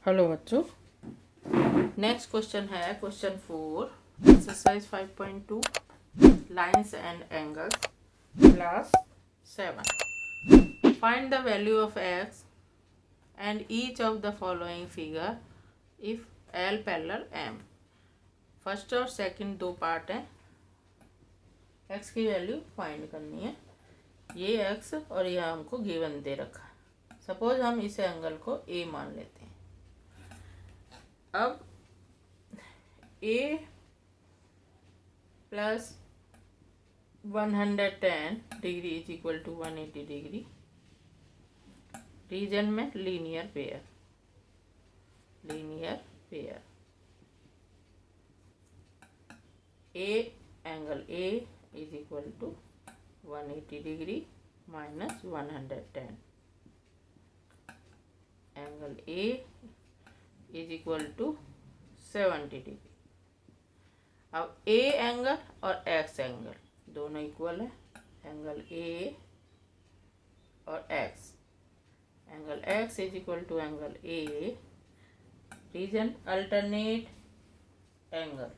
Hello बच्चों, next question है question 4 exercise 5.2 lines and angles class 7. Find the value of x and each of the following figure if l parallel m. First और सेकंड दो part हैं. X की value find करनी है. ये एक्स और यह हमको गिवन दे रखा है. सपोज हम इस एंगल को ए मान लेते हैं. अब a plus 110 degree is equal to 180 degree. Reason में linear pair a angle a is equal to 180 degree minus 110. Angle a is equal to 70 degree. अब a एंगल और x एंगल दोनों इक्वल है. एंगल a और x, angle x is equal to angle a. Reason alternate angle.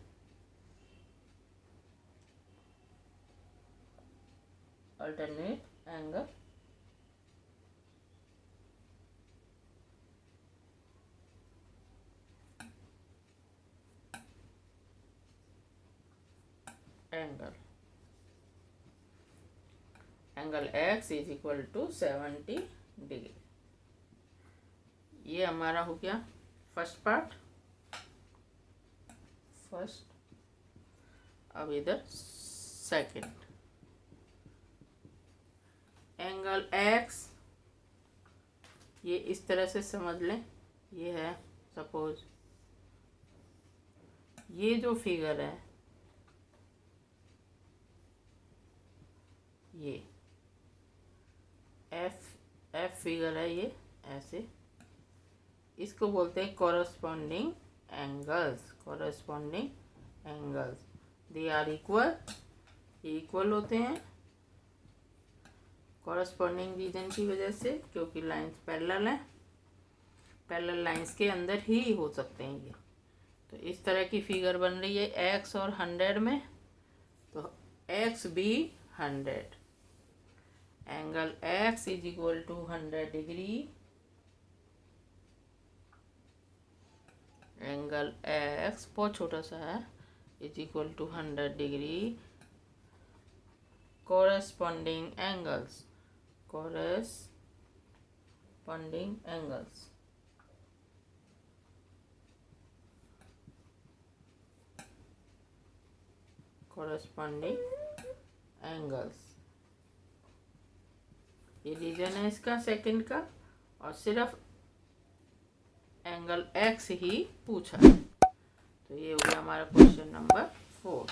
Angle x is equal to 70 degree. ये हमारा हो गया first part. अब इधर सेकंड. एंगल x ये इस तरह से समझ लें. ये है सपोज ये जो फिगर है ये एफ फिगर है. ये ऐसे इसको बोलते हैं corresponding angles. They are equal. ये इक्वल होते हैं कॉरस्पॉन्डिंग रीजन की वजह से, क्योंकि लाइंस पैरेलल हैं. पैरेलल लाइंस के अंदर ही हो सकते हैं ये. तो इस तरह की फिगर बन रही है x और 100 में. तो x भी 100. Angle x is equal to 100 degree. Angle x बहुत छोटा सा है is equal to 100 degree. corresponding angles ये रीजन है इसका सेकंड का. और सिर्फ एंगल x ही पूछा है. तो ये हो गया हमारा क्वेश्चन नंबर 4.